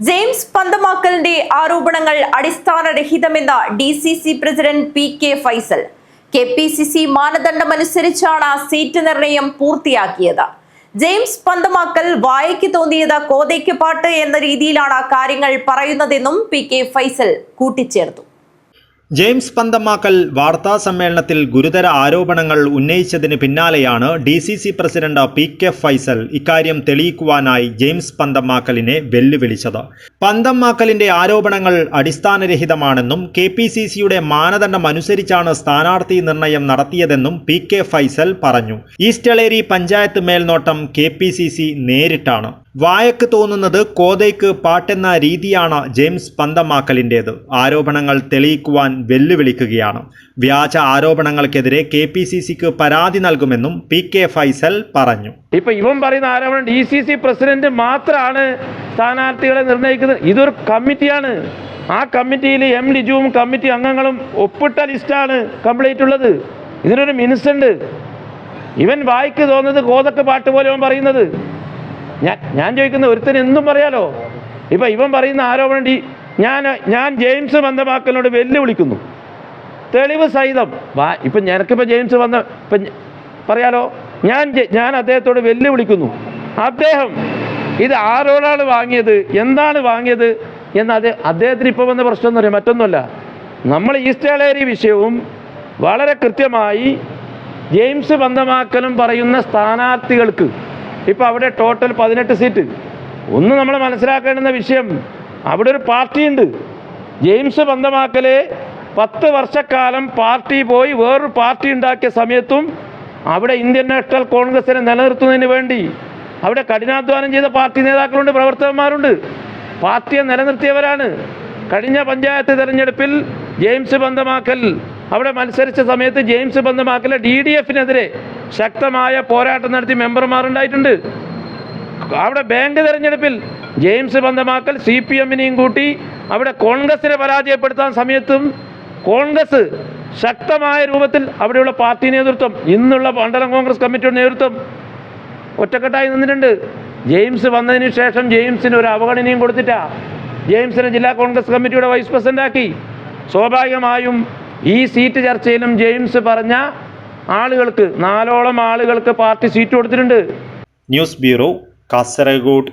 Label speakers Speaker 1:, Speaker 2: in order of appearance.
Speaker 1: James പന്തമാക്കലിന്റെ ആരോപണങ്ങൾ അടിസ്ഥാനരഹിതമെന്ന DCC president PK Faisal. KPCC മാനദണ്ഡമനുസരിച്ചാണ് സീറ്റ് നിർണയം പൂർത്തിയാക്കിയത്. ജെയിംസ് പന്തമാക്കൽ വായയ്ക്ക് തോന്നിയത് കോതയ്ക്ക് പാട്ട് എന്ന രീതിയിലാണ് കാര്യങ്ങൾ പറയുന്നതെന്നും PK ഫൈസൽ കൂട്ടിച്ചേർത്തു.
Speaker 2: ജെയിംസ് പന്തമാക്കൽ വാർത്താ സമ്മേളനത്തിൽ ഗുരുതര ആരോപണങ്ങൾ ഉന്നയിച്ചതിന് പിന്നാലെയാണ് DCC പ്രസിഡന്റ് PK ഫൈസൽ ഇക്കാര്യം തെളിയിക്കുവാനായി ജെയിംസ് പന്തമാക്കലിനെ വെല്ലുവിളിച്ചത്. പന്തമാക്കലിന്റെ ആരോപണങ്ങൾ അടിസ്ഥാനരഹിതമാണെന്നും KPCCയുടെ മാനദണ്ഡമനുസരിച്ചാണ് സ്ഥാനാർത്ഥി നിർണയം നടത്തിയതെന്നും PK ഫൈസൽ പറഞ്ഞു. ഈസ്റ്റളേരി പഞ്ചായത്ത് മേൽനോട്ടം KPCC നേരിട്ടാണ്. വായക്ക് തോന്നുന്നത് കോതയ്ക്ക് പാട്ടെന്ന രീതിയാണ് ജെയിംസ് പന്തമാക്കലിൻ്റേത്. ആരോപണങ്ങൾ തെളിയിക്കുവാൻ വെല്ലുവിളിക്കുകയാണ്. വ്യാജ ആരോപണങ്ങൾക്കെതിരെ KPCCക്ക് പരാതി നൽകുമെന്നും PK ഫൈസൽ പറഞ്ഞു.
Speaker 3: ഇപ്പൊ ഇവൻ പറയുന്ന ആരോപണം DCC പ്രസിഡന്റ് മാത്രമാണ് സ്ഥാനാർത്ഥികളെ നിർണ്ണയിക്കുന്നത്. ഇതൊരു കമ്മിറ്റിയാണ്. ആ കമ്മിറ്റിയിൽ M ലിജുവും കമ്മിറ്റി അംഗങ്ങളും ഒപ്പിട്ട ലിസ്റ്റാണ് കംപ്ലീറ്റ് ഉള്ളത്. ഇതിനൊരു മിനിസുണ്ട്. ഇവൻ വായിക്ക് തോന്നുന്നത് കോതക്ക് പാട്ട് പോലെ അവൻ പറയുന്നത്. ഞാൻ ചോദിക്കുന്ന ഒരുത്തന് എന്തും പറയാലോ. ഇപ്പം ഇവൻ പറയുന്ന ആരോപണം ഞാൻ ജെയിംസ് പന്തമാക്കലിനോട് വെല്ലുവിളിക്കുന്നു, തെളിവ് സഹിതം. ഇപ്പം എനിക്കിപ്പോൾ ജെയിംസ് ഇപ്പം പറയാലോ, ഞാൻ അദ്ദേഹത്തോട് വെല്ലുവിളിക്കുന്നു. അദ്ദേഹം ഇത് ആരോടാണ് വാങ്ങിയത്, എന്താണ് വാങ്ങിയത് എന്ന് അദ്ദേഹത്തിന് ഇപ്പോൾ വന്ന പ്രശ്നം എന്ന് പറയാം, മറ്റൊന്നുമല്ല. നമ്മൾ ഈസ്റ്റളേരി വിഷയവും വളരെ കൃത്യമായി ജെയിംസ് പന്തമാക്കലും പറയുന്ന സ്ഥാനാർത്ഥികൾക്ക് ഇപ്പോൾ അവിടെ ടോട്ടൽ 18 സീറ്റ്. ഒന്ന് നമ്മൾ മനസ്സിലാക്കേണ്ടുന്ന വിഷയം, അവിടെ ഒരു പാർട്ടിയുണ്ട്. ജെയിംസ് പന്തമാക്കലെ 10 വർഷക്കാലം പാർട്ടി പോയി വേറൊരു പാർട്ടി ഉണ്ടാക്കിയ സമയത്തും അവിടെ ഇന്ത്യൻ നാഷണൽ കോൺഗ്രസിനെ നിലനിർത്തുന്നതിന് വേണ്ടി അവിടെ കഠിനാധ്വാനം ചെയ്ത പാർട്ടി നേതാക്കളുണ്ട്, പ്രവർത്തകന്മാരുണ്ട്. പാർട്ടിയെ നിലനിർത്തിയവരാണ്. കഴിഞ്ഞ പഞ്ചായത്ത് തെരഞ്ഞെടുപ്പിൽ ജെയിംസ് പന്തമാക്കൽ അവിടെ മത്സരിച്ച സമയത്ത് ജെയിംസ് പന്തമാക്കലെ DDFനെതിരെ ശക്തമായ പോരാട്ടം നടത്തി മെമ്പർമാരുണ്ടായിട്ടുണ്ട്. അവിടെ ബാങ്ക് തെരഞ്ഞെടുപ്പിൽ ജെയിംസ് പന്തമാക്കൽ CPMനെയും കൂട്ടി അവിടെ കോൺഗ്രസിനെ പരാജയപ്പെടുത്താൻ സമയത്തും കോൺഗ്രസ് ശക്തമായ രൂപത്തിൽ അവിടെയുള്ള പാർട്ടി നേതൃത്വം, ഇന്നുള്ള മണ്ഡലം കോൺഗ്രസ് കമ്മിറ്റിയുടെ നേതൃത്വം ഒറ്റക്കെട്ടായി നിന്നിട്ടുണ്ട്. ജെയിംസ് വന്നതിന് ശേഷം ജെയിംസിന് ഒരു അവഗണനയും കൊടുത്തിട്ടാ ജെയിംസിനെ ജില്ലാ കോൺഗ്രസ് കമ്മിറ്റിയുടെ വൈസ് പ്രസിഡന്റാക്കി. സ്വാഭാവികമായും ഈ സീറ്റ് ചർച്ചയിലും ജെയിംസ് പറഞ്ഞ ആളുകൾക്ക് 4ഓളം ആളുകൾക്ക് പാർട്ടി സീറ്റ് കൊടുത്തിട്ടുണ്ട്.
Speaker 2: News bureau, Kasaragod.